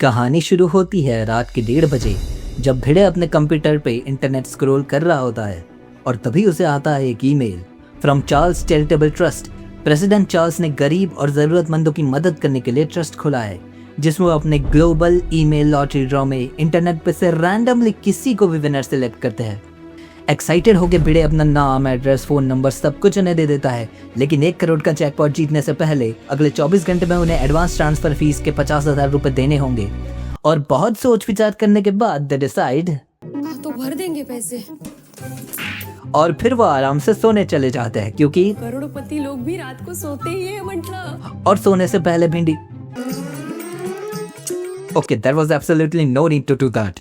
कहानी शुरू होती है रात के 1:30 बजे, जब भिड़े अपने कंप्यूटर पे इंटरनेट स्क्रॉल कर रहा होता है और तभी उसे आता है एक email from Charles charitable trust. President Charles ने गरीब और ज़रूरतमंदों की मदद करने के लिए ट्रस्ट खोला है, जिसमें वो अपने ग्लोबल ईमेल लॉटरी ड्रॉ में इंटरनेट पे से रैंडमली किसी को भी विनर सेलेक्ट करते हैं। एक्साइटेड होकर भिड़े अपना नाम, एड्रेस, फ़ोन नंबर सब कुछ उन्हें दे देता है, लेकिन 1 करोड़ का जैकपॉट जीतने से पहले अगले 24 घंटे में उन्हें एडवांस ट्रांसफर फीस के 50,000 रुपए देने होंगे। और बहुत सोच विचार करने के बाद दे डिसाइड तो भर देंगे पैसे, और फिर वो आराम से सोने चले जाते हैं, क्योंकि करोड़पति लोग भी रात को सोते ही है मतलब। और सोने से पहले भिंडी okay, there was absolutely no need to do that.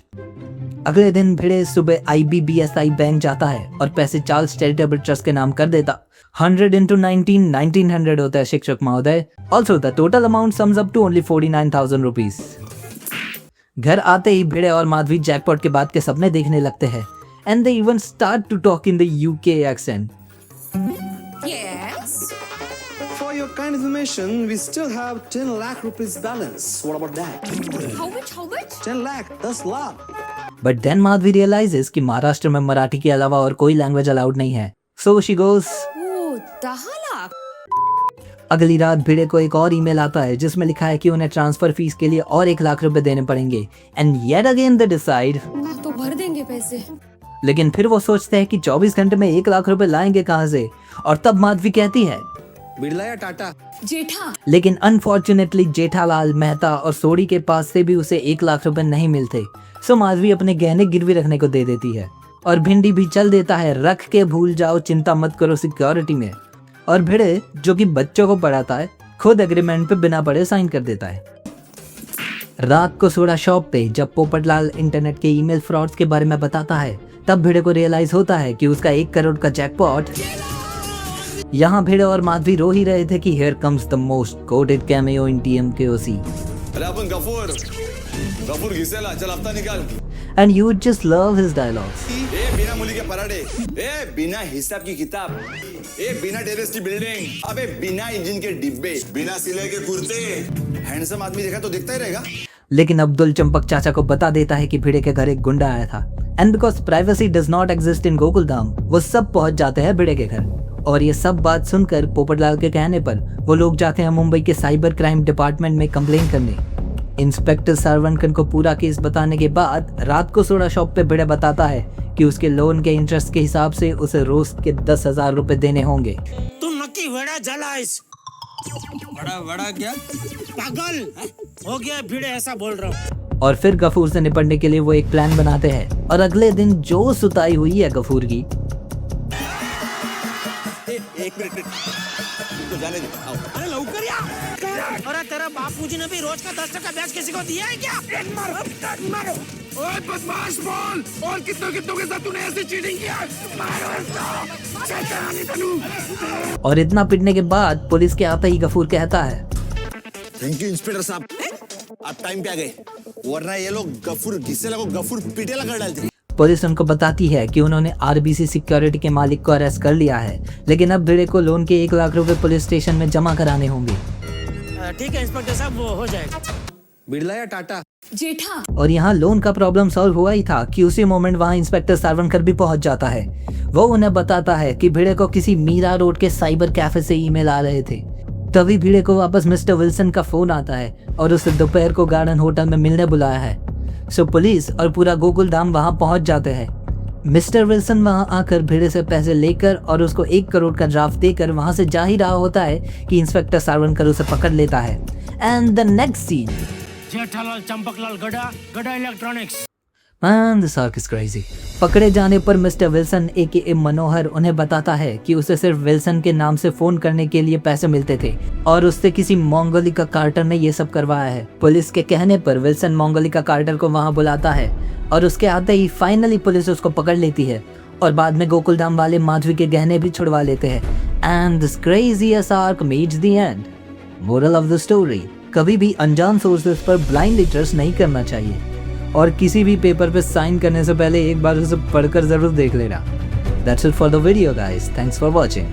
अगले दिन भिड़े सुबह IBBSI बैंक जाता है और पैसे चार्ल्स चैरिटेबल ट्रस्ट के नाम कर देता। 100 into 1900 होता है शिक्षक महोदय। Also the total amount sums up to only 49,000 rupees. घर आते ही भिड़े और माधवी जैकपॉट के बाद के सपने देखने लगते हैं, and they even start to talk in the UK accent. Yes. For your kind information, we still have 10 lakh rupees balance. What about that? How much? 10 lakh, 10 lakh. But then Madhavi realises कि महाराष्ट्र में मराठी के अलावा और कोई language allowed नहीं है, so she goes. ओह, 10 लाख। अगली रात भिड़े को एक और ईमेल आता है जिसमें लिखा है कि उन्हें ट्रांसफर फीस के लिए और 1 लाख रुपए देने पड़ेंगे, and yet again they decide तो भर देंगे पैसे। लेकिन फिर वो सोचते हैं कि 24 घंटे में 1 लाख रुपए लाएंगे कहाँ से, और तब माधवी कहती है बिरला या टाटा? जेठा। लेकिन अनफॉर्चुनेटली जेठालाल मेहता और सोडी के पास से भी उसे 1 लाख रुपए नहीं मिलते, सो माधवी अपने गहने गिरवी रखने को दे देती है और भिंडी भी चल देता है, रख के भूल जाओ, चिंता मत करो सिक्योरिटी में। और भिड़े, जो कि बच्चों को पढ़ाता है, खुद एग्रीमेंट पे बिना पढ़े साइन कर देता है। रात को सोडा शॉप पे जब पोपटलाल इंटरनेट के ईमेल फ्रॉड्स के बारे में बताता है, तब भिड़े को रियलाइज होता है कि उसका 1 करोड़ का जैकपॉट। यहाँ भिड़े और माधवी रो ही रहे थे कि here comes the most coated cameo in TMKOC। अरे अपन गफूर घिसेला, चल हफ्ता निकाल। And you would just love his dialogues. ए बिना मूली के पराठे, ए बिना हिसाब की किताब, ए बिना टेरेस की बिल्डिंग, अबे बिना इंजन के डिब्बे, बिना सिले के कुर्ते। हैंडसम आदमी देखा तो दिखता ही रहेगा। लेकिन अब्दुल चंपक चाचा को बता देता है कि भिड़े के घर एक गुंडा आया था, and because privacy does not exist in Gokuldham, वो सब पहुंच जाते हैं भिड़े के घर। और ये सब बात सुनकर पोपटलाल के कहने पर वो लोग जाते हैं मुंबई के साइबर क्राइम डिपार्टमेंट में कंप्लेन करने। इंस्पेक्टर सारवनकन को पूरा केस बताने के बाद रात को सोडा शॉप पे भिड़े बताता है कि उसके लोन के इंटरेस्ट के हिसाब से उसे रोज के 10,000 रुपए देने होंगे। तुम नक्की बड़ा जलाइस। बड़ा क्या पागल हो गया भिड़े, ऐसा बोल रहा हूँ। और फिर गफूर से निपटने के लिए वो एक प्लान बनाते हैं, और अगले दिन जो सुताई हुई है गफूर की। एक मिनट तो जाने दे। अरे लौकर या। अरे तेरा बापूजी ने भी रोज का 10% ब्याज किसी को दिया है क्या? मारो। ओए बदमाश बोल, और कितनों के साथ तूने ऐसी चीटिंग किया? मारो इसको, शैतानी तनु। और इतना पिटने के बाद पुलिस के आते ही गफूर कहता है, थैंक यू इंस्पेक्टर साहब, अब टाइम पे आ गए, वरना ये लोग गफूर घिसेला को गफूर पीटेला कर डालते। पुलिस उनको बताती है कि उन्होंने RBC सिक्योरिटी के मालिक को अरेस्ट कर लिया है, लेकिन अब भिड़े को लोन के 1 लाख रुपए पुलिस स्टेशन में जमा कराने होंगे। ठीक है इंस्पेक्टर साहब, वो हो जाएगा। बिरला या टाटा? जेठा। और यहाँ लोन का प्रॉब्लम सॉल्व हुआ ही था कि उसी मोमेंट वहाँ इंस्पेक्टर सारवनकर भी पहुंच जाता है। वो उन्हें बताता है कि भिड़े को किसी मीरा रोड के साइबर कैफे से ईमेल आ रहे थे। तभी भिड़े को वापस मिस्टर विल्सन का फोन आता है और उसे दोपहर को गार्डन होटल में मिलने बुलाया है। सो पुलिस और पूरा गोकुलधाम वहां पहुंच जाते हैं। मिस्टर विल्सन वहां आकर भिड़े से पैसे लेकर और उसको 1 करोड़ का ड्राफ्ट देकर वहां से जा ही रहा होता है कि इंस्पेक्टर सारवनकर उसे पकड़ लेता है। And the next scene, Jethalal Champaklal Gada electronics. Man, this arc is crazy. पकड़े जाने पर मिस्टर विल्सन AKA मनोहर उन्हें बताता है कि उसे सिर्फ विल्सन के नाम से फोन करने के लिए पैसे मिलते थे और उससे किसी मंगोलिका कार्टर ने ये सब करवाया है। पुलिस के कहने पर विल्सन मंगोलिका कार्टर को वहां बुलाता है और उसके आते ही फाइनली पुलिस उसको पकड़ लेती है और बाद में गोकुलधाम वाले माधवी के गहने भी छुड़वा लेते हैं। And this craziest arc meets the end. Moral of the story, कभी भी अनजान सोर्सेस पर ब्लाइंडली ट्रस्ट नहीं करना चाहिए, और किसी भी पेपर पे साइन करने से पहले एक बार उसे पढ़कर जरूर देख लेना। That's it for the video guys. Thanks for watching.